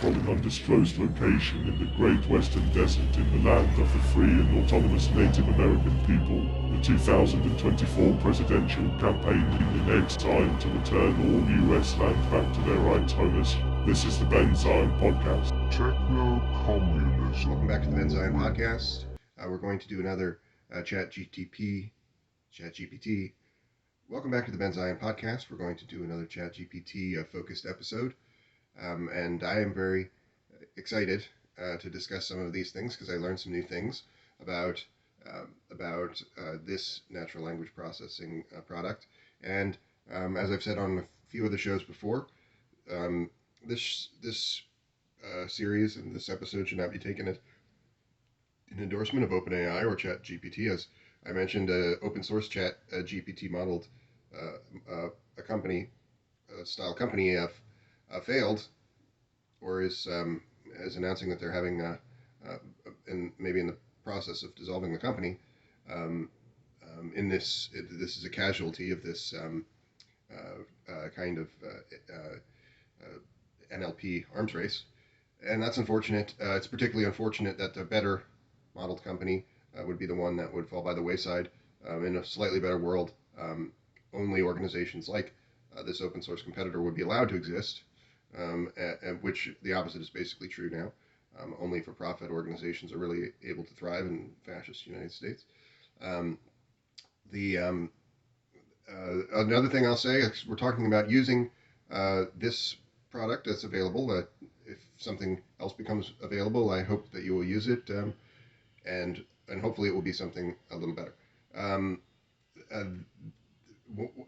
from an undisclosed location in the Great Western Desert in the land of the free and autonomous Native American people. The 2024 presidential campaign in its time to return all US land back to their rightful owners. This is the Ben Zion Podcast. Techno-communism. Welcome back to the Ben Zion Podcast. We're going to do another ChatGPT. Welcome back to the Ben Zion Podcast. We're going to do another ChatGPT focused episode. And I am very excited to discuss some of these things because I learned some new things about this natural language processing product. And as I've said on a few of the shows before, this series and this episode should not be taken as an endorsement of OpenAI or ChatGPT. As I mentioned, open source ChatGPT modeled a company failed, or is announcing that they're having and maybe in the process of dissolving the company. This is a casualty of this kind of NLP arms race, and that's unfortunate. It's particularly unfortunate that a better modeled company would be the one that would fall by the wayside. In a slightly better world, only organizations like this open source competitor would be allowed to exist, which the opposite is basically true now. Only for-profit organizations are really able to thrive in fascist United States. Another thing I'll say is we're talking about using this product that's available. If something else becomes available, I hope that you will use it, and hopefully it will be something a little better.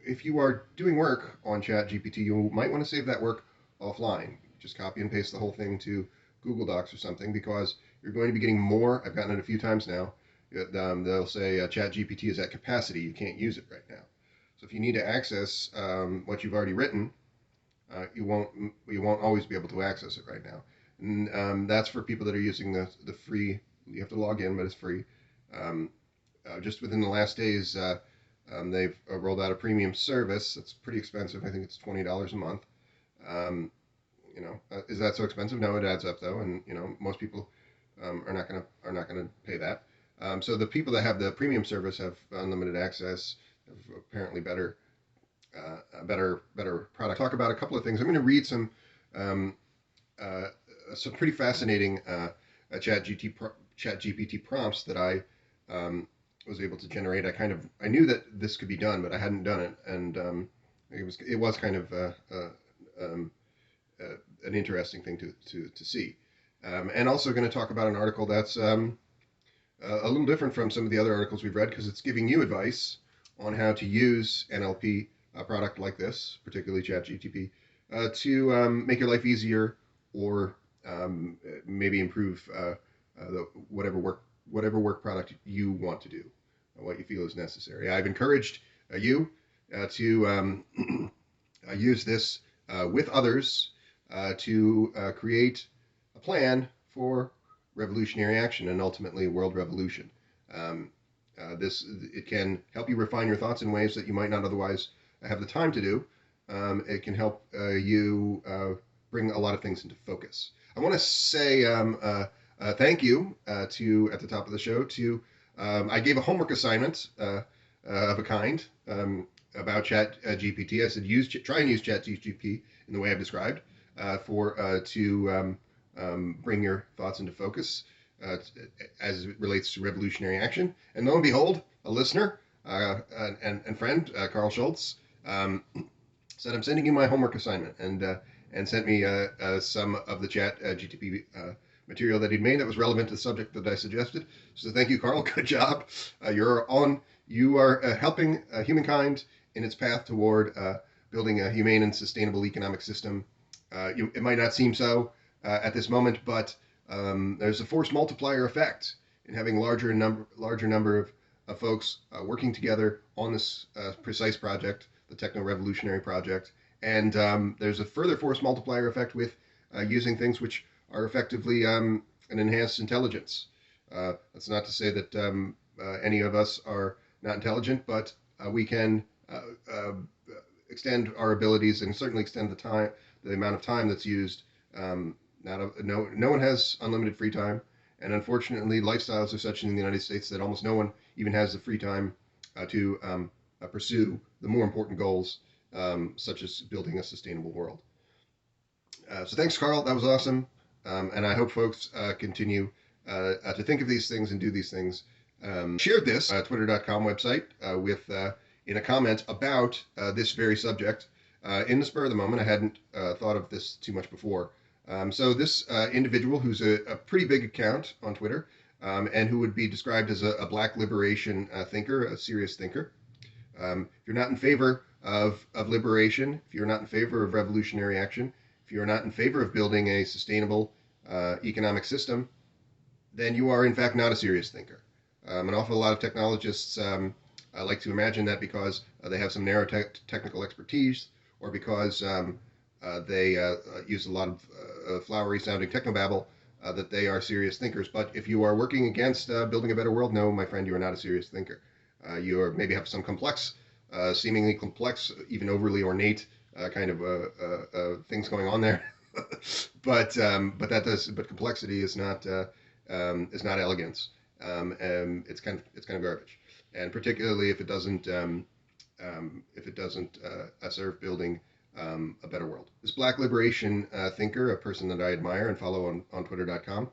If you are doing work on ChatGPT, you might want to save that work offline. Just copy and paste the whole thing to Google Docs or something, because you're going to be getting more. I've gotten it a few times now. They'll say ChatGPT is at capacity. You can't use it right now. So if you need to access what you've already written, you won't always be able to access it right now. And that's for people that are using the free. You have to log in, but it's free. Just within the last days, they've rolled out a premium service. It's pretty expensive. I think it's $20 a month. Is that so expensive? No, it adds up though, and most people are not gonna pay that. So the people that have the premium service have unlimited access, have apparently better product. Talk about a couple of things. I'm going to read some pretty fascinating ChatGPT prompts that I was able to generate. I knew that this could be done, but I hadn't done it, and it was kind of an interesting thing to see. And also going to talk about an article that's a little different from some of the other articles we've read, because it's giving you advice on how to use NLP, a product like this, particularly ChatGPT, to make your life easier, or maybe improve whatever work product you want to do, what you feel is necessary. I've encouraged you to use this with others to create a plan for revolutionary action and ultimately world revolution. It can help you refine your thoughts in ways that you might not otherwise have the time to do. It can help you bring a lot of things into focus. I want to say thank you to, at the top of the show, to I gave a homework assignment of a kind about ChatGPT. I said try and use ChatGPT in the way I've described to bring your thoughts into focus as it relates to revolutionary action. And lo and behold, a listener and friend, Carl Schultz, said, I'm sending you my homework assignment, and sent me some of the ChatGPT material that he'd made that was relevant to the subject that I suggested. So thank you, Carl. Good job. You are helping humankind in its path toward building a humane and sustainable economic system. It might not seem so at this moment, but there's a force multiplier effect in having larger number of folks working together on this precise project, the techno-revolutionary project. And there's a further force multiplier effect with using things which are effectively an enhanced intelligence. That's not to say that any of us are not intelligent, but we can extend our abilities and certainly extend the amount of time that's used No one has unlimited free time, and unfortunately, lifestyles are such in the United States that almost no one even has the free time to pursue the more important goals, such as building a sustainable world. So thanks, Carl. That was awesome, and I hope folks continue to think of these things and do these things. Shared this Twitter.com website with in a comment about this very subject in the spur of the moment. I hadn't thought of this too much before. So this individual, who's a pretty big account on Twitter, and who would be described as a black liberation thinker, a serious thinker. If you're not in favor of liberation, if you're not in favor of revolutionary action, if you're not in favor of building a sustainable economic system, then you are in fact not a serious thinker. An awful lot of technologists like to imagine that because they have some narrow technical expertise, or because they use a lot of flowery sounding technobabble, that they are serious thinkers. But if you are working against building a better world, no, my friend, you are not a serious thinker. You are maybe have some complex, seemingly complex, even overly ornate kind of things going on there. But complexity is not elegance. It's kind of garbage, and particularly if it doesn't serve building a better world. This black liberation thinker, a person that I admire and follow on Twitter.com,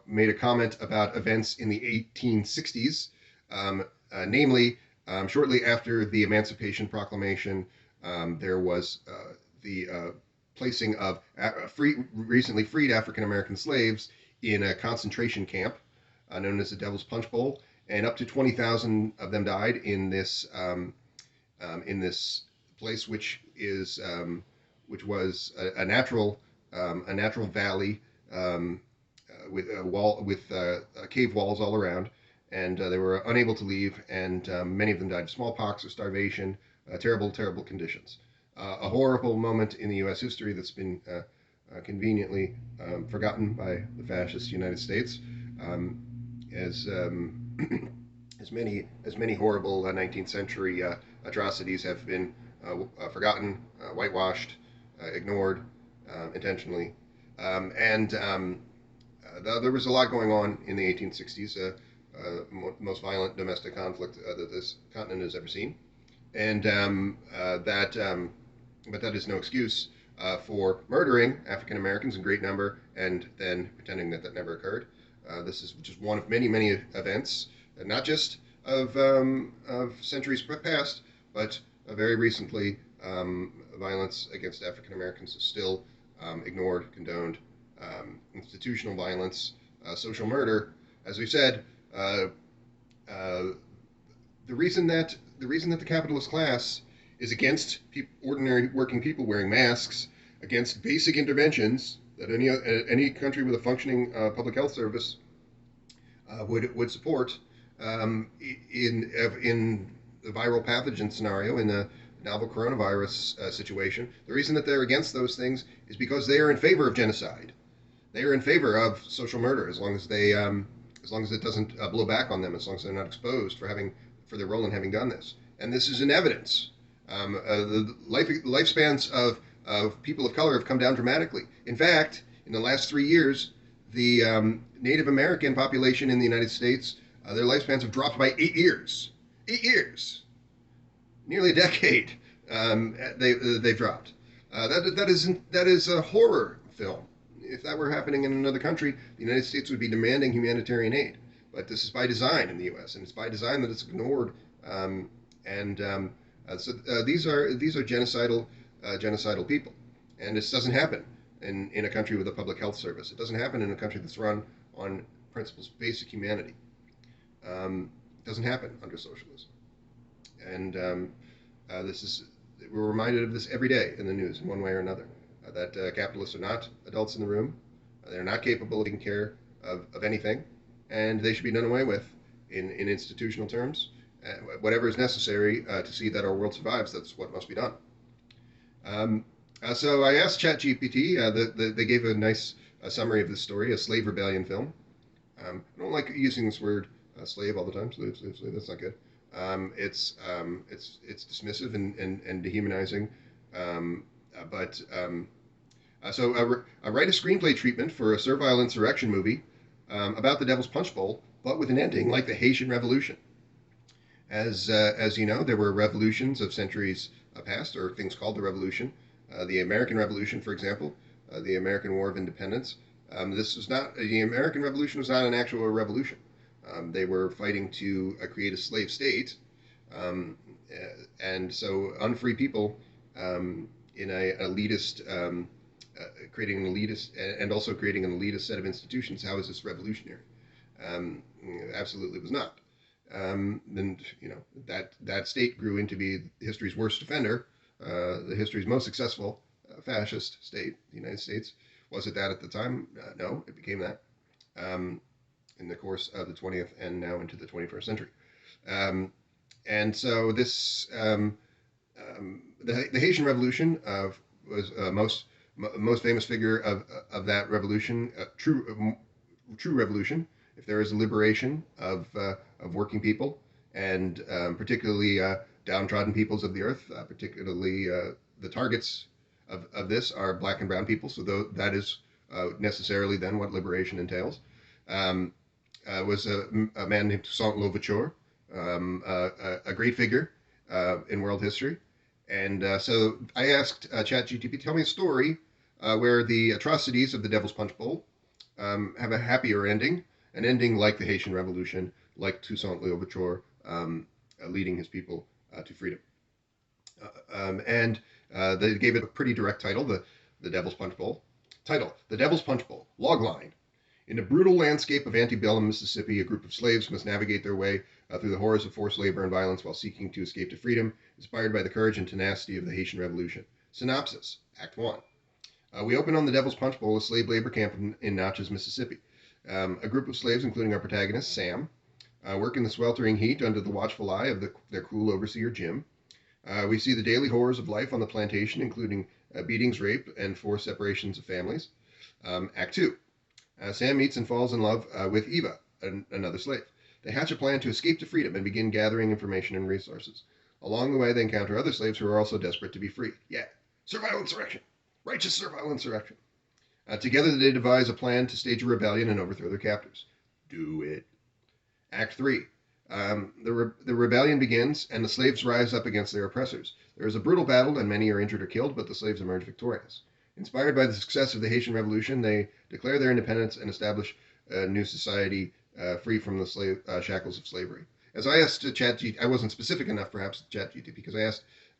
made a comment about events in the 1860s, namely shortly after the Emancipation Proclamation. There was the placing of recently freed African American slaves in a concentration camp known as the Devil's Punch Bowl, and up to 20,000 of them died in this place, which was a natural valley with cave walls all around, and they were unable to leave, and many of them died of smallpox or starvation, terrible conditions. A horrible moment in the U.S. history that's been conveniently forgotten by the fascist United States, as many horrible 19th century atrocities have been forgotten, whitewashed, ignored intentionally, and there was a lot going on in the 1860s. Most violent domestic conflict that this continent has ever seen, and but that is no excuse for murdering African Americans in great number and then pretending that never occurred. This is just one of many events, not just of centuries past, but very recently. Violence against African Americans is still ignored, condoned. Institutional violence, social murder, as we said. The reason that the capitalist class is against ordinary working people wearing masks, against basic interventions that any country with a functioning public health service would support, in the viral pathogen scenario, in the novel coronavirus situation. The reason that they're against those things is because they are in favor of genocide. They are in favor of social murder, as long as it doesn't blow back on them, as long as they're not exposed for their role in having done this. And this is in evidence. The lifespans of people of color have come down dramatically. In fact, in the last 3 years, the Native American population in the United States, their lifespans have dropped by 8 years. 8 years, nearly a decade. They've dropped. That is a horror film. If that were happening in another country, the United States would be demanding humanitarian aid. But this is by design in the U.S., and it's by design that it's ignored. So these are genocidal people, and this doesn't happen in a country with a public health service. It doesn't happen in a country that's run on principles of basic humanity. It doesn't happen under socialism, and we're reminded of this every day in the news in one way or another. That capitalists are not adults in the room. They're not capable of taking care of anything, and they should be done away with in institutional terms. Whatever is necessary to see that our world survives, that's what must be done. So I asked ChatGPT. They gave a nice summary of this story, a slave rebellion film. I don't like using this word slave all the time. Slave. That's not good. It's dismissive and dehumanizing. But Write a screenplay treatment for a servile insurrection movie about the Devil's Punch Bowl, but with an ending like the Haitian Revolution. As you know, there were revolutions of centuries past, or things called the Revolution. The American Revolution, for example, the American War of Independence. This was not the American Revolution was not an actual revolution. They were fighting to create a slave state, um, and so unfree people in a elitist, creating an elitist, and also creating an elitist set of institutions. How is this revolutionary? Absolutely was not. And that state grew into be history's worst offender, the history's most successful fascist state, the United States. Was it that at the time? No, it became that in the course of the 20th and now into the 21st century. And so the Haitian Revolution was most famous figure of that revolution, true revolution. If there is a liberation of working people and particularly downtrodden peoples of the earth, particularly the targets of this are black and brown people. So that is necessarily then what liberation entails. Was a man named Toussaint Louverture, a great figure in world history. And so I asked ChatGPT, tell me a story where the atrocities of the Devil's Punch Bowl have a happier ending, an ending like the Haitian Revolution, like Toussaint Louverture leading his people to freedom. And they gave it a pretty direct title, the Devil's Punch Bowl. Title, The Devil's Punch Bowl, logline. In a brutal landscape of antebellum Mississippi, a group of slaves must navigate their way through the horrors of forced labor and violence while seeking to escape to freedom, inspired by the courage and tenacity of the Haitian Revolution. Synopsis, Act 1. We open on the Devil's Punch Bowl, a slave labor camp in Natchez, Mississippi. A group of slaves, including our protagonist, Sam, work in the sweltering heat under the watchful eye of their cruel overseer, Jim. We see the daily horrors of life on the plantation, including beatings, rape, and forced separations of families. Act 2. Sam meets and falls in love with Eva, another slave. They hatch a plan to escape to freedom and begin gathering information and resources. Along the way, they encounter other slaves who are also desperate to be free. Yeah, servile insurrection. Righteous servile insurrection. Together, they devise a plan to stage a rebellion and overthrow their captors. Do it. Act 3. The rebellion begins, and the slaves rise up against their oppressors. There is a brutal battle, and many are injured or killed, but the slaves emerge victorious. Inspired by the success of the Haitian Revolution, they declare their independence and establish a new society free from the shackles of slavery. As I asked ChatGPT, I wasn't specific enough, perhaps, to ChatGPT, because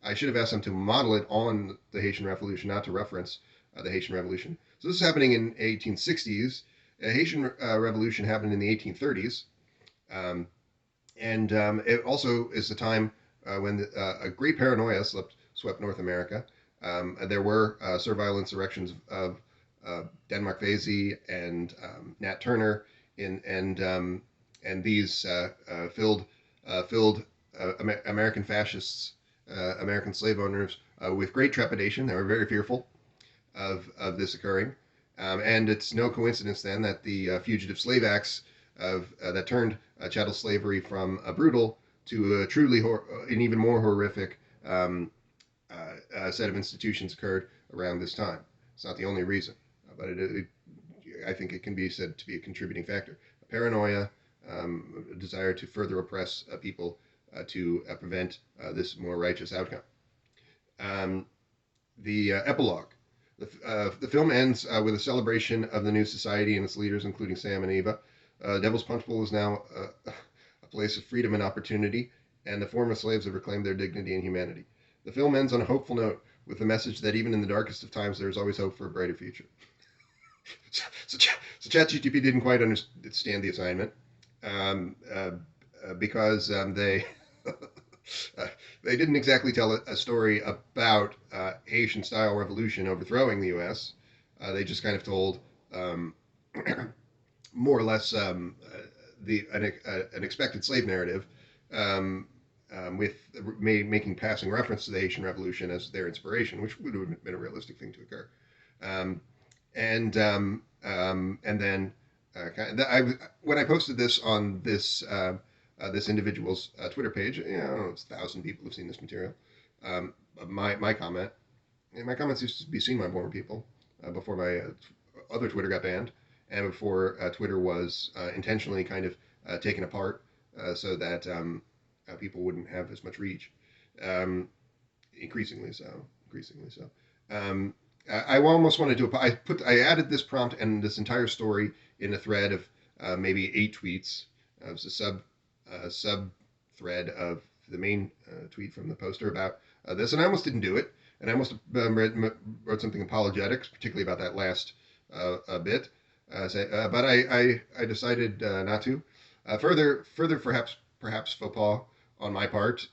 I should have asked them to model it on the Haitian Revolution, not to reference the Haitian Revolution. So this is happening in 1860s. The Haitian Revolution happened in the 1830s, and it also is the time when a great paranoia swept North America. There were servile insurrections of Denmark Vesey and Nat Turner, and these filled American fascists, American slave owners, with great trepidation. They were very fearful of this occurring, and it's no coincidence then that the Fugitive Slave Acts that turned chattel slavery from a brutal to a truly an even more horrific set of institutions occurred around this time. It's not the only reason, but I think it can be said to be a contributing factor. Paranoia, a desire to further oppress people to prevent this more righteous outcome. The epilogue. The film ends with a celebration of the new society and its leaders, including Sam and Eva. Devil's Punch Bowl is now a place of freedom and opportunity, and the former slaves have reclaimed their dignity and humanity. The film ends on a hopeful note with the message that even in the darkest of times, there is always hope for a brighter future. So ChatGPT didn't quite understand the assignment because they they didn't exactly tell a story about Haitian-style revolution overthrowing the U.S. They just kind of told more or less an expected slave narrative, with making passing reference to the Haitian Revolution as their inspiration, which would have been a realistic thing to occur. And then when I posted this on this individual's Twitter page, I don't know, it's 1,000 people have seen this material. My comments used to be seen by more people. before my other Twitter got banned, and before Twitter was intentionally kind of taken apart so that people wouldn't have as much reach. Um, increasingly so. Increasingly so. Um, I almost wanted to. I added this prompt and this entire story in a thread of maybe 8 tweets. It was a sub thread of the main tweet from the poster about this, and I almost didn't do it. And I almost wrote something apologetics, particularly about that last bit. But I decided not to. Further, perhaps faux pas on my part.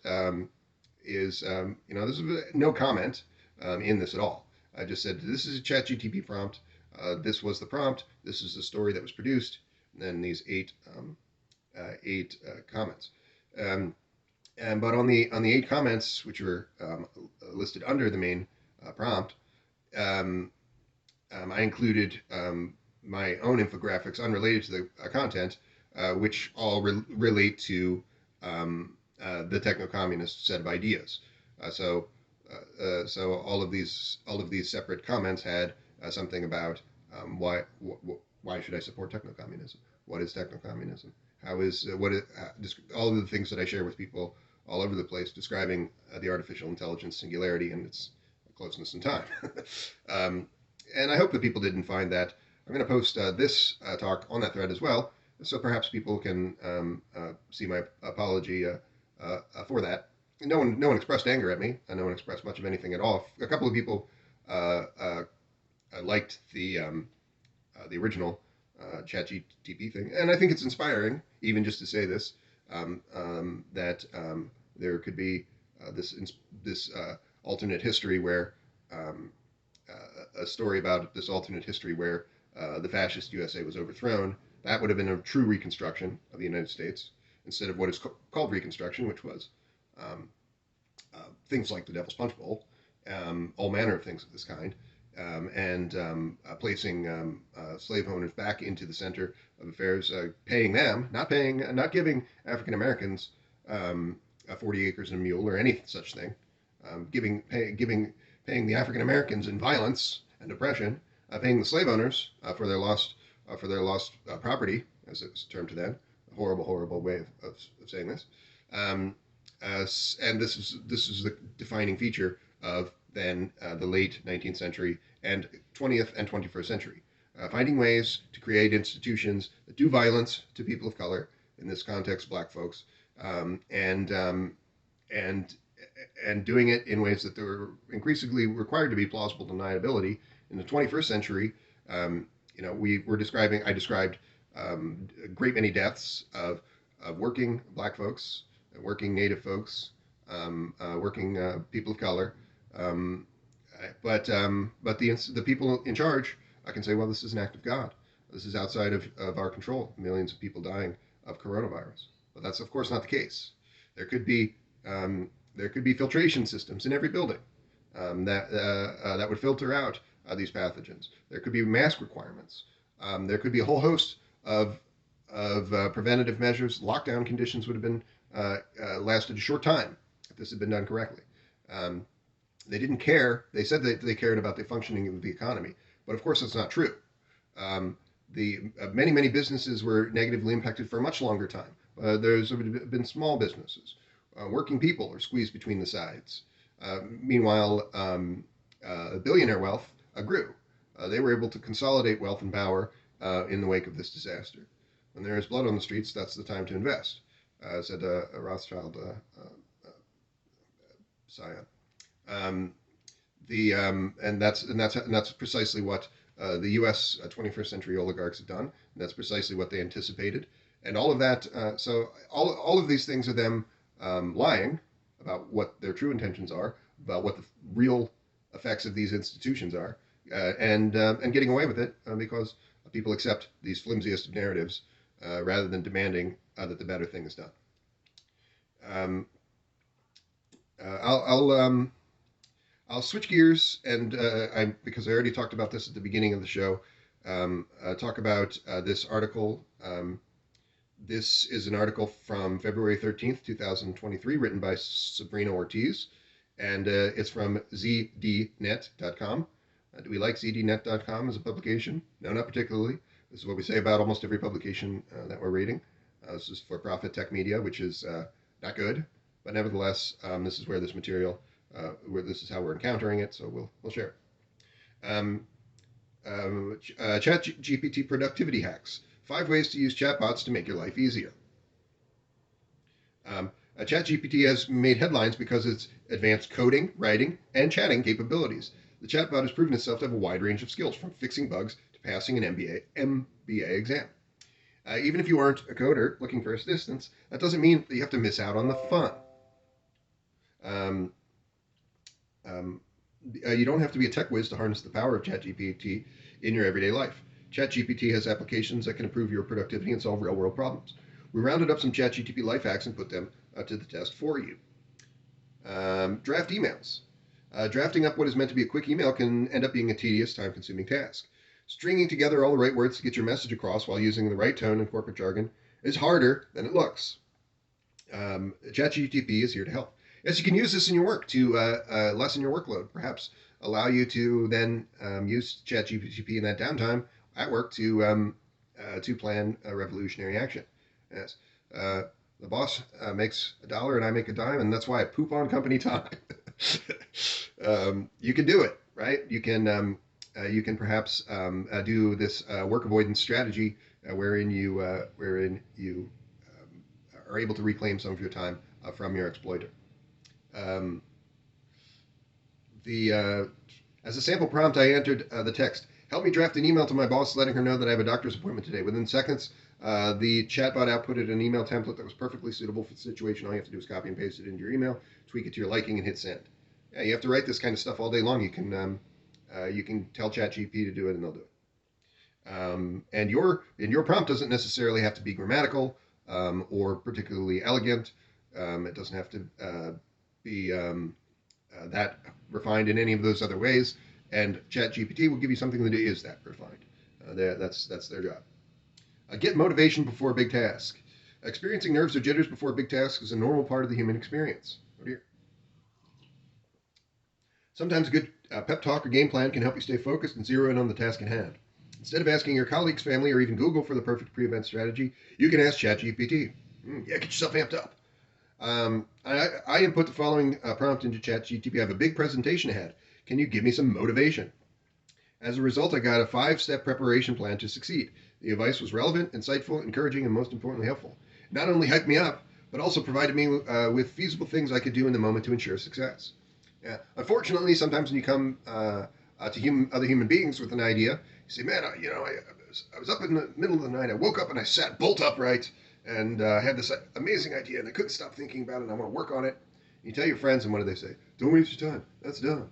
Is this is no comment in this at all. I just said this is a ChatGPT prompt. This was the prompt. This is the story that was produced. And then these eight comments. But on the 8 comments, which were listed under the main prompt, I included my own infographics unrelated to the content, which all relate to the techno-communist set of ideas. So all of these separate comments had something about why should I support techno-communism? What is techno-communism? How is all of the things that I share with people all over the place describing the artificial intelligence singularity and its closeness in time. And I hope that people didn't find that. I'm going to post this talk on that thread as well, so perhaps people can see my apology for that. No one expressed anger at me. No one expressed much of anything at all. A couple of people liked the original ChatGPT thing, and I think it's inspiring, even just to say this, that there could be this alternate history where a story about this alternate history where the fascist USA was overthrown. That would have been a true reconstruction of the United States instead of what is called Reconstruction, which was things like the Devil's Punch Bowl, all manner of things of this kind, and placing slave owners back into the center of affairs, paying them, not giving African Americans 40 acres and a mule or any such thing, paying the African Americans in violence and oppression, paying the slave owners for their lost property, as it was termed to then. A horrible way of saying this. And this is the defining feature of then the late 19th century and 20th and 21st century. Finding ways to create institutions that do violence to people of color, in this context, black folks, and doing it in ways that they were increasingly required to be plausible deniability. In the 21st century, I described a great many deaths of working black folks, working Native folks, working people of color, but the people in charge can say, well, this is an act of God. This is outside of our control. Millions of people dying of coronavirus, but that's of course not the case. There could be filtration systems in every building that would filter out these pathogens. There could be mask requirements. There could be a whole host of preventative measures. Lockdown conditions would have been lasted a short time if this had been done correctly. They didn't care. They said that they cared about the functioning of the economy, but of course that's not true. Many businesses were negatively impacted for a much longer time. There's been small businesses. Working people are squeezed between the sides. Meanwhile, billionaire wealth grew. They were able to consolidate wealth and power in the wake of this disaster. When there is blood on the streets, that's the time to invest, said a Rothschild scion. And that's precisely what the U.S. 21st century oligarchs have done. And that's precisely what they anticipated. And all of that. So all of these things are them lying about what their true intentions are, about what the real effects of these institutions are, and getting away with it because people accept these flimsiest of narratives rather than demanding that the better thing is done. I'll switch gears and because I already talked about this at the beginning of the show, talk about this article. This is an article from February 13th, 2023, written by Sabrina Ortiz, and it's from zdnet.com. Do we like zdnet.com as a publication? No, not particularly. This is what we say about almost every publication that we're reading. This is for-profit tech media, which is not good, but nevertheless, this is where this material, this is how we're encountering it, so we'll share it. ChatGPT productivity hacks. 5 ways to use chatbots to make your life easier. ChatGPT has made headlines because its advanced coding, writing, and chatting capabilities. The chatbot has proven itself to have a wide range of skills, from fixing bugs to passing an MBA exam. Even if you aren't a coder looking for assistance, that doesn't mean that you have to miss out on the fun. You don't have to be a tech whiz to harness the power of ChatGPT in your everyday life. ChatGPT has applications that can improve your productivity and solve real-world problems. We rounded up some ChatGPT life hacks and put them to the test for you. Draft emails. Drafting up what is meant to be a quick email can end up being a tedious, time-consuming task. Stringing together all the right words to get your message across while using the right tone and corporate jargon is harder than it looks. ChatGPT is here to help. Yes, you can use this in your work to lessen your workload, perhaps allow you to then use ChatGPT in that downtime at work to plan a revolutionary action. Yes, the boss makes $1 and I make a dime, and that's why I poop on company time. You can do it, right? You can perhaps do this work avoidance strategy wherein you are able to reclaim some of your time from your exploiter. As a sample prompt, I entered the text: "Help me draft an email to my boss letting her know that I have a doctor's appointment today." Within seconds, the chatbot outputted an email template that was perfectly suitable for the situation. All you have to do is copy and paste it into your email, tweak it to your liking, and hit send. Yeah, you have to write this kind of stuff all day long. You can tell ChatGPT to do it, and they'll do it. And your prompt doesn't necessarily have to be grammatical or particularly elegant. It doesn't have to be that refined in any of those other ways. And ChatGPT will give you something that is that refined. That's their job. Get motivation before a big task. Experiencing nerves or jitters before a big task is a normal part of the human experience. Oh dear. Sometimes a good pep talk or game plan can help you stay focused and zero in on the task at hand. Instead of asking your colleagues, family, or even Google for the perfect pre-event strategy, you can ask ChatGPT. Get yourself amped up. I input the following prompt into ChatGPT. I have a big presentation ahead. Can you give me some motivation? As a result, I got a 5-step preparation plan to succeed. The advice was relevant, insightful, encouraging, and most importantly, helpful. It not only hyped me up, but also provided me with feasible things I could do in the moment to ensure success. Unfortunately, sometimes when you come to other human beings with an idea, you say, man, I was up in the middle of the night. I woke up and I sat bolt upright and had this amazing idea, and I couldn't stop thinking about it, and I want to work on it. And you tell your friends, and what do they say? Don't waste your time. That's dumb.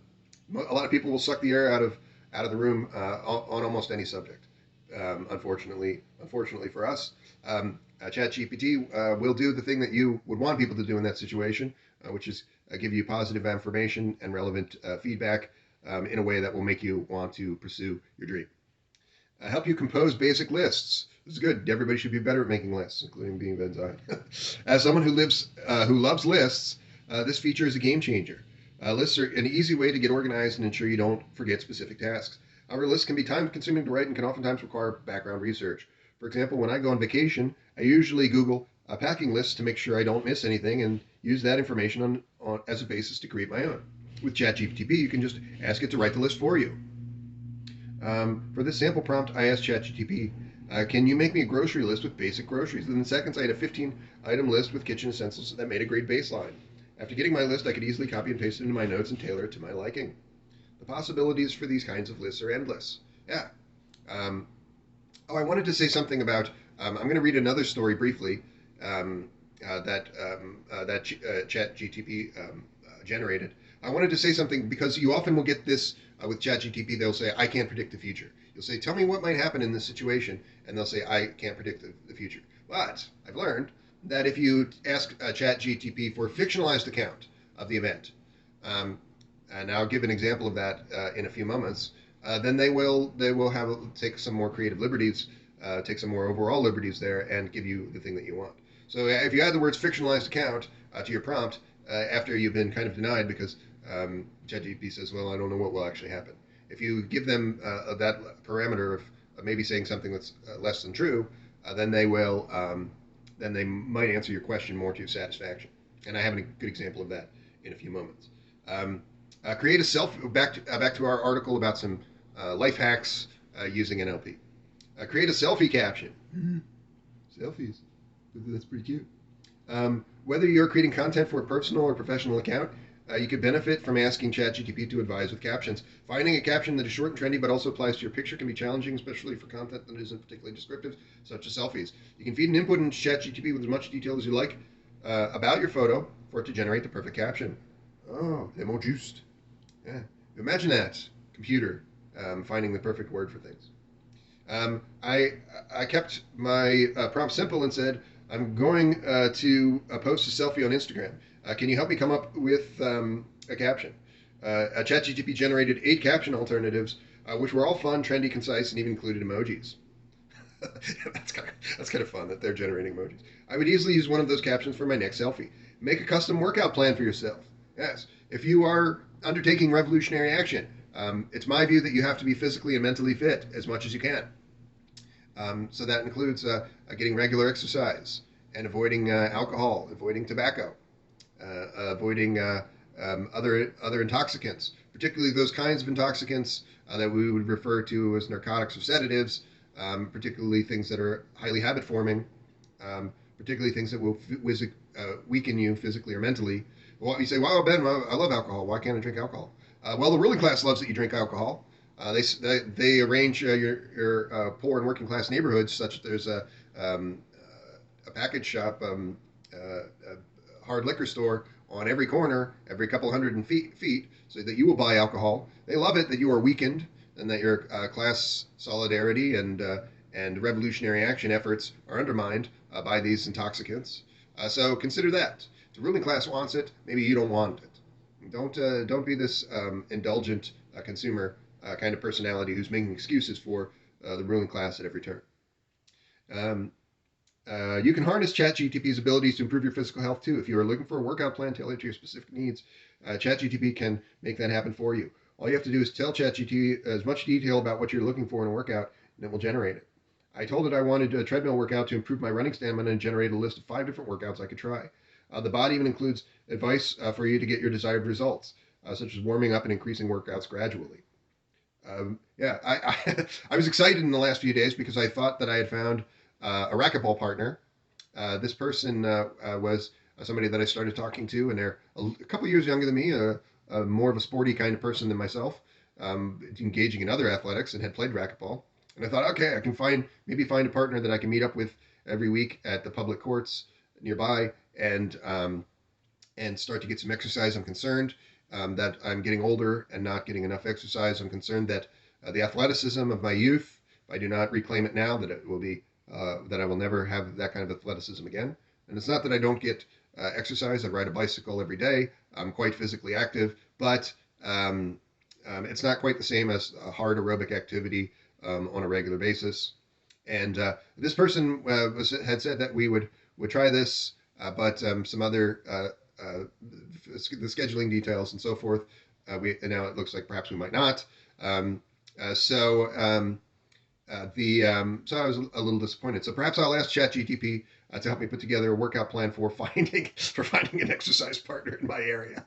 A lot of people will suck the air out of the room on almost any subject. Unfortunately for us, ChatGPT will do the thing that you would want people to do in that situation, which is give you positive affirmation and relevant feedback in a way that will make you want to pursue your dream. Help you compose basic lists. This is good. Everybody should be better at making lists, including being Ben Zion. As someone who loves lists, this feature is a game changer. Lists are an easy way to get organized and ensure you don't forget specific tasks. However, lists can be time-consuming to write and can oftentimes require background research. For example, when I go on vacation, I usually Google packing lists to make sure I don't miss anything and use that information as a basis to create my own. With ChatGPT, you can just ask it to write the list for you. For this sample prompt, I asked ChatGPT, can you make me a grocery list with basic groceries? Within seconds, I had a 15-item list with kitchen essentials that made a great baseline. After getting my list, I could easily copy and paste it into my notes and tailor it to my liking. The possibilities for these kinds of lists are endless. Yeah. I wanted to say something about, I'm going to read another story briefly that ChatGPT generated. I wanted to say something because you often will get this with ChatGPT. They'll say, I can't predict the future. You'll say, tell me what might happen in this situation, and they'll say, I can't predict the future. But I've learned that if you ask ChatGPT for a fictionalized account of the event, and I'll give an example of that in a few moments, then they will take some more creative liberties, take some more overall liberties there, and give you the thing that you want. So if you add the words fictionalized account to your prompt after you've been kind of denied because ChatGPT says, well, I don't know what will actually happen. if you give them that parameter of maybe saying something that's less than true, then they will then they might answer your question more to your satisfaction. And I have a good example of that in a few moments. Create a back to our article about some life hacks using NLP. Create a selfie caption. Selfies. That's pretty cute. Whether you're creating content for a personal or professional account, you could benefit from asking ChatGPT to advise with captions. Finding a caption that is short and trendy but also applies to your picture can be challenging, especially for content that isn't particularly descriptive, such as selfies. You can feed an input into ChatGPT with as much detail as you like about your photo for it to generate the perfect caption. Oh, they're more juiced. Yeah. Imagine that, computer, finding the perfect word for things. I kept my prompt simple and said, I'm going to post a selfie on Instagram. Can you help me come up with a caption? ChatGPT generated 8 caption alternatives, which were all fun, trendy, concise, and even included emojis. That's kind of fun that they're generating emojis. I would easily use one of those captions for my next selfie. Make a custom workout plan for yourself. Yes, if you are undertaking revolutionary action, it's my view that you have to be physically and mentally fit as much as you can. So that includes getting regular exercise and avoiding alcohol, avoiding tobacco, avoiding other intoxicants, particularly those kinds of intoxicants that we would refer to as narcotics or sedatives, particularly things that are highly habit forming, particularly things that will weaken you physically or mentally. Well, you say, "Wow, Ben, I love alcohol. Why can't I drink alcohol?" Well, the ruling class loves that you drink alcohol. They arrange your poor and working class neighborhoods such that there's a package shop, a hard liquor store on every corner, every couple hundred feet, so that you will buy alcohol. They love it that you are weakened and that your class solidarity and revolutionary action efforts are undermined by these intoxicants. So consider that. The ruling class wants it. Maybe you don't want it. Don't be this indulgent consumer kind of personality who's making excuses for the ruling class at every turn. You can harness ChatGPT's abilities to improve your physical health too. If you are looking for a workout plan tailored to your specific needs, ChatGPT can make that happen for you. All you have to do is tell ChatGPT as much detail about what you're looking for in a workout, and it will generate it. I told it I wanted a treadmill workout to improve my running stamina and generate a list of 5 different workouts I could try. The bot even includes advice for you to get your desired results, such as warming up and increasing workouts gradually. I was excited in the last few days because I thought that I had found a racquetball partner. This person was somebody that I started talking to, and they're a couple years younger than me, more of a sporty kind of person than myself, engaging in other athletics and had played racquetball. And I thought, okay, I can maybe find a partner that I can meet up with every week at the public courts nearby and start to get some exercise. I'm concerned that I'm getting older and not getting enough exercise. I'm concerned that the athleticism of my youth, if I do not reclaim it now, that it will be that I will never have that kind of athleticism again. And it's not that I don't get exercise. I ride a bicycle every day. I'm quite physically active, but it's not quite the same as a hard aerobic activity on a regular basis. And this person had said that we would try this, but some other the scheduling details and so forth. And now it looks like perhaps we might not. So I was a little disappointed. So perhaps I'll ask ChatGPT to help me put together a workout plan for finding an exercise partner in my area.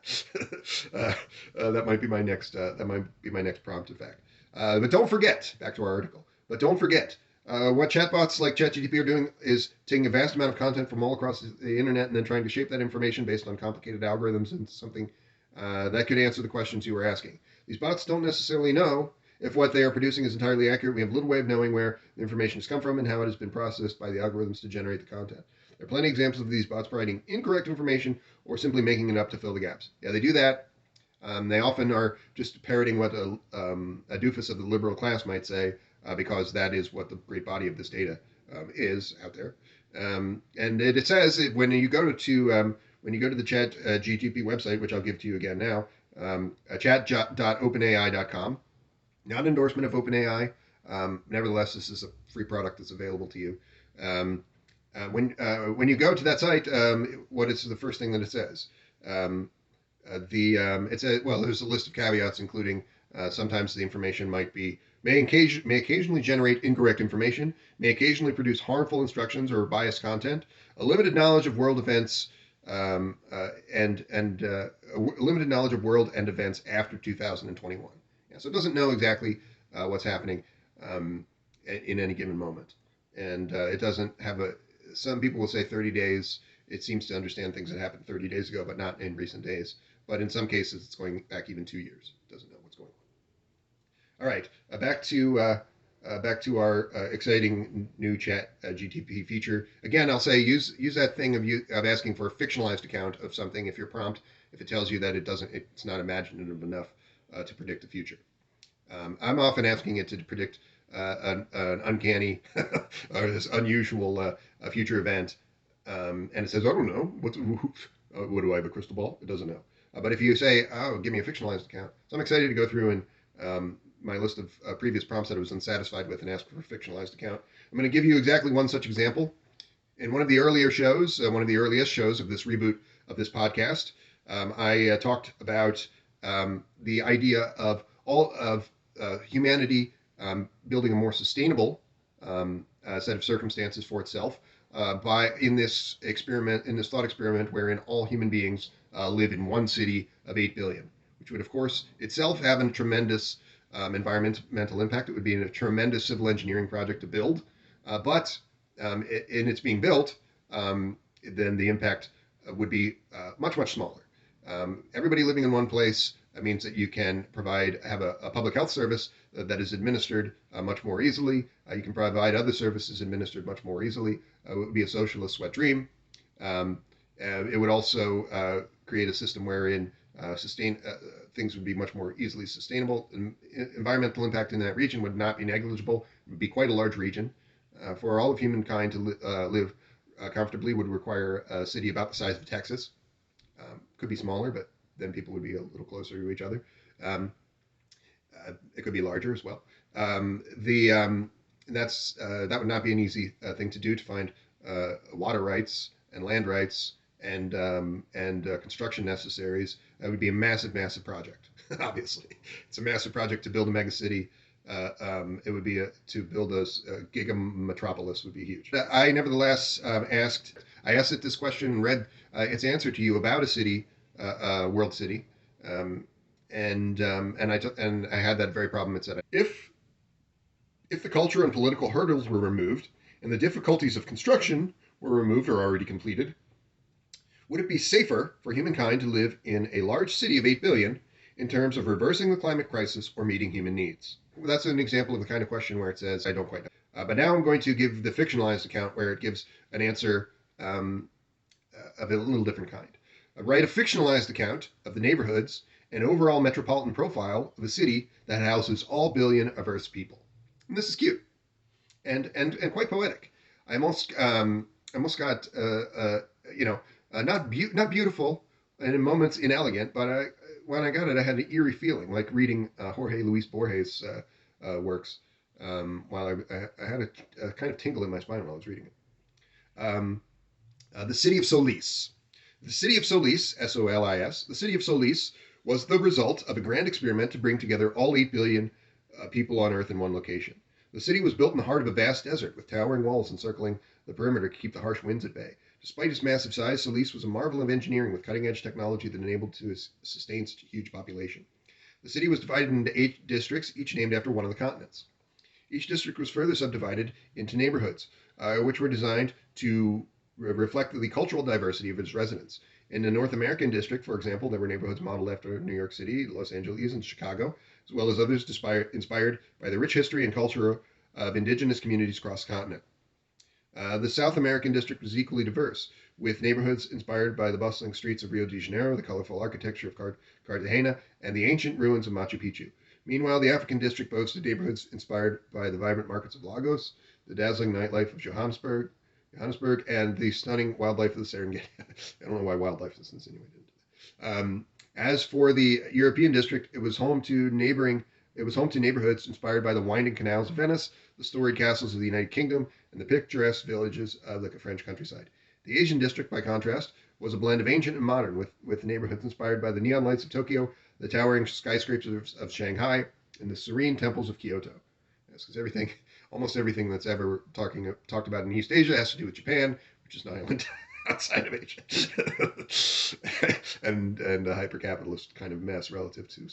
That might be my next prompt, in fact. But don't forget, back to our article. But don't forget, what chatbots like ChatGPT are doing is taking a vast amount of content from all across the internet and then trying to shape that information based on complicated algorithms into something that could answer the questions you were asking. These bots don't necessarily know if what they are producing is entirely accurate. We have little way of knowing where the information has come from and how it has been processed by the algorithms to generate the content. There are plenty of examples of these bots providing incorrect information or simply making it up to fill the gaps. Yeah, they do that. They often are just parroting what a doofus of the liberal class might say, because that is what the great body of this data is out there. And it says when you go to the ChatGPT website, which I'll give to you again now, chat.openai.com. Not an endorsement of OpenAI. Nevertheless, this is a free product that's available to you. When you go to that site, what is the first thing that it says? It says, well, there's a list of caveats, including Sometimes the information may occasionally generate incorrect information, may occasionally produce harmful instructions or biased content, a limited knowledge of world events, limited knowledge of world and events after 2021. Yeah, so it doesn't know exactly what's happening in any given moment, and it doesn't have a. Some people will say 30 days. It seems to understand things that happened 30 days ago, but not in recent days. But in some cases, it's going back even 2 years. It doesn't know what's going on. All right, back to our exciting new Chat GTP feature. Again, I'll say use that thing of asking for a fictionalized account of something if your prompt, if it tells you that it's not imaginative enough to predict the future. I'm often asking it to predict an uncanny or this unusual future event, and it says, "I don't know. What do I have, a crystal ball?" It doesn't know. But if you say, "Oh, give me a fictionalized account," so I'm excited to go through and my list of previous prompts that I was unsatisfied with and ask for a fictionalized account. I'm going to give you exactly one such example. In one of the earlier shows, one of the earliest shows of this reboot of this podcast, I talked about the idea of all of humanity building a more sustainable set of circumstances for itself in this thought experiment wherein all human beings live in one city of 8 billion, which would, of course, itself have a tremendous environmental impact. It would be a tremendous civil engineering project to build, but in its being built, then the impact would be much smaller. Everybody living in one place means that you can have a public health service that is administered much more easily. You can provide other services administered much more easily. It would be a socialist wet dream. It would also create a system wherein things would be much more easily sustainable. And environmental impact in that region would not be negligible. It would be quite a large region. For all of humankind to live comfortably would require a city about the size of Texas. Could be smaller, but then people would be a little closer to each other. It could be larger as well. That would not be an easy thing to do, to find water rights and land rights and construction necessaries. That would be a massive project. Obviously, it's a massive project to build a mega city. It would be to build a giga metropolis would be huge. I nevertheless asked it this question and read its answer to you about a city, world city, and I had that very problem. It said, if the culture and political hurdles were removed and the difficulties of construction were removed or already completed, would it be safer for humankind to live in a large city of 8 billion in terms of reversing the climate crisis or meeting human needs? Well, that's an example of the kind of question where it says, I don't quite know. But now I'm going to give the fictionalized account where it gives an answer of a little different kind. Write a fictionalized account of the neighborhoods and overall metropolitan profile of a city that houses all billion of Earth's people. And this is cute and quite poetic. I almost got not beautiful and in moments inelegant, but when I got it, I had an eerie feeling, like reading Jorge Luis Borges' works. While I had a kind of tingle in my spine while I was reading it. The city of Solis. The city of Solis, S-O-L-I-S, the city of Solis was the result of a grand experiment to bring together all 8 billion people on Earth in one location. The city was built in the heart of a vast desert, with towering walls encircling the perimeter to keep the harsh winds at bay. Despite its massive size, Solis was a marvel of engineering with cutting-edge technology that enabled to sustain such a huge population. The city was divided into 8 districts, each named after one of the continents. Each district was further subdivided into neighborhoods, which were designed to reflect the cultural diversity of its residents. In the North American district, for example, there were neighborhoods modeled after New York City, Los Angeles, and Chicago, as well as others inspired by the rich history and culture of indigenous communities across the continent. The South American district was equally diverse, with neighborhoods inspired by the bustling streets of Rio de Janeiro, the colorful architecture of Cartagena, and the ancient ruins of Machu Picchu. Meanwhile, the African district boasted neighborhoods inspired by the vibrant markets of Lagos, the dazzling nightlife of Johannesburg, and the stunning wildlife of the Serengeti. I don't know why wildlife is insinuated into that. As for the European district, it was home to neighborhoods inspired by the winding canals of Venice, the storied castles of the United Kingdom, and the picturesque villages of the French countryside. The Asian district, by contrast, was a blend of ancient and modern, with neighborhoods inspired by the neon lights of Tokyo, the towering skyscrapers of Shanghai, and the serene temples of Kyoto. Yes, because almost everything that's ever talked about in East Asia has to do with Japan, which is an island outside of Asia, and a hyper-capitalist kind of mess relative to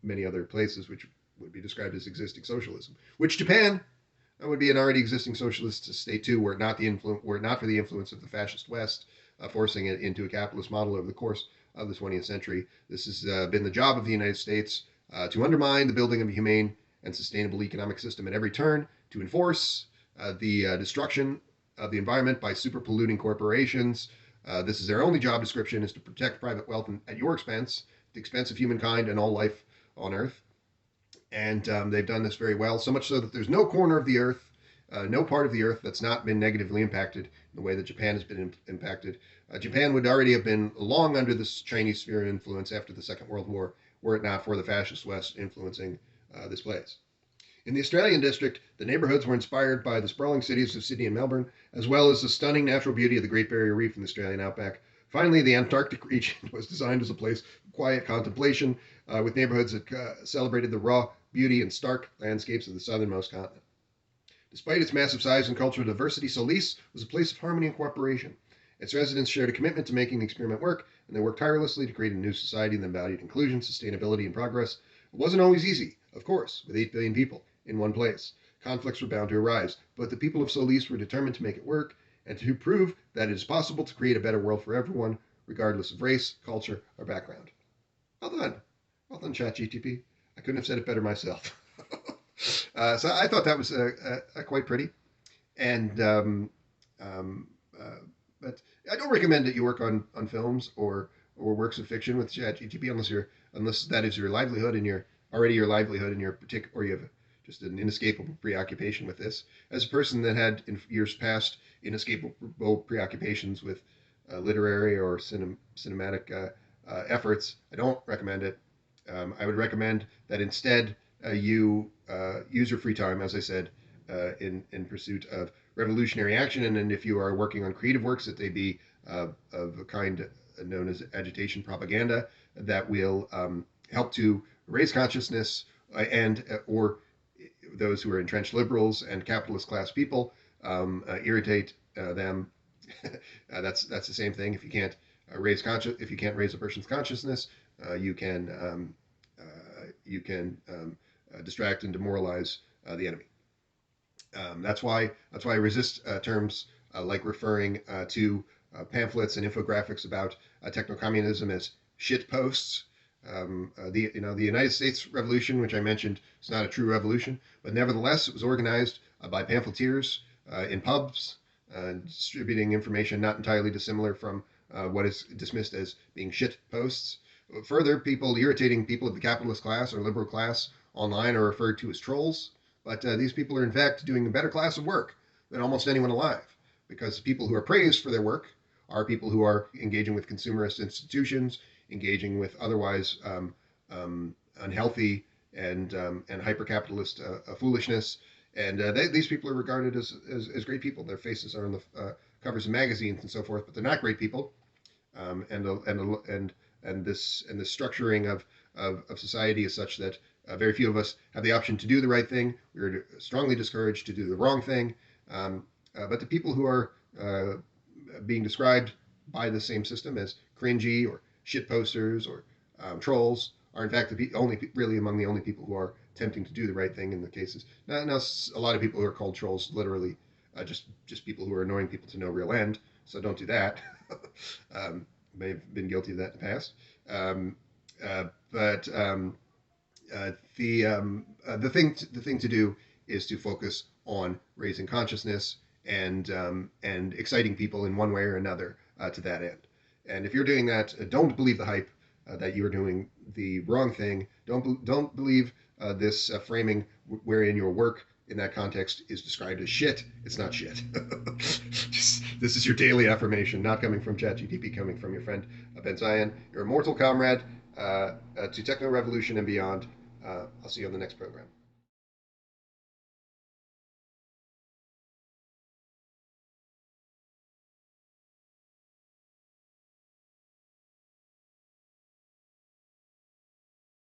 many other places which would be described as existing socialism. Which Japan would be an already existing socialist state too, were it not for the influence of the fascist West, forcing it into a capitalist model over the course of the 20th century. This has been the job of the United States to undermine the building of a humane and sustainable economic system at every turn, to enforce the destruction of the environment by super polluting corporations. This is their only job description, is to protect private wealth at your expense, at the expense of humankind and all life on Earth. And they've done this very well, so much so that there's no corner of the Earth, no part of the Earth that's not been negatively impacted in the way that Japan has been impacted. Japan would already have been long under this Chinese sphere of influence after the Second World War, were it not for the fascist West influencing this place. In the Australian district, the neighborhoods were inspired by the sprawling cities of Sydney and Melbourne, as well as the stunning natural beauty of the Great Barrier Reef in the Australian outback. Finally, the Antarctic region was designed as a place of quiet contemplation, with neighborhoods that celebrated the raw beauty and stark landscapes of the southernmost continent. Despite its massive size and cultural diversity, Solis was a place of harmony and cooperation. Its residents shared a commitment to making the experiment work, and they worked tirelessly to create a new society that valued inclusion, sustainability, and progress. It wasn't always easy, of course, with 8 billion people in one place. Conflicts were bound to arise, but the people of Solis were determined to make it work and to prove that it is possible to create a better world for everyone, regardless of race, culture, or background. Well done. Well done, ChatGPT. I couldn't have said it better myself. So I thought that was quite pretty. And but I don't recommend that you work on films or works of fiction with ChatGPT unless that is your livelihood and your livelihood in your particular, or you have just an inescapable preoccupation with this. As a person that had in years past inescapable preoccupations with literary or cinematic efforts, I don't recommend it. I would recommend that instead you use your free time, as I said, in pursuit of revolutionary action. And then if you are working on creative works, that they be of a kind known as agitation propaganda that will help to raise consciousness and or those who are entrenched liberals and capitalist class people, irritate them. That's the same thing. If you can't raise a person's consciousness, you can distract and demoralize the enemy. That's why I resist terms like referring to pamphlets and infographics about techno-communism as shit posts. The United States Revolution, which I mentioned, is not a true revolution, but nevertheless it was organized by pamphleteers in pubs, distributing information not entirely dissimilar from what is dismissed as being shit posts. Further, irritating people of the capitalist class or liberal class online are referred to as trolls, but these people are in fact doing a better class of work than almost anyone alive, because people who are praised for their work are people who are engaging with consumerist institutions, engaging with otherwise unhealthy and hyper-capitalist foolishness, and these people are regarded as great people. Their faces are on the covers of magazines and so forth, but they're not great people. And this structuring of society is such that very few of us have the option to do the right thing. We are strongly discouraged to do the wrong thing. But the people who are being described by the same system as cringy or shit posters or trolls are in fact really among the only people who are attempting to do the right thing in the cases. Now a lot of people who are called trolls literally just people who are annoying people to no real end. So don't do that. May have been guilty of that in the past. The thing to do is to focus on raising consciousness and exciting people in one way or another to that end. And if you're doing that, don't believe the hype that you're doing the wrong thing. Don't believe this framing wherein your work in that context is described as shit. It's not shit. This is your daily affirmation, not coming from ChatGPT, coming from your friend Ben Zion, your immortal comrade to techno revolution and beyond. I'll see you on the next program.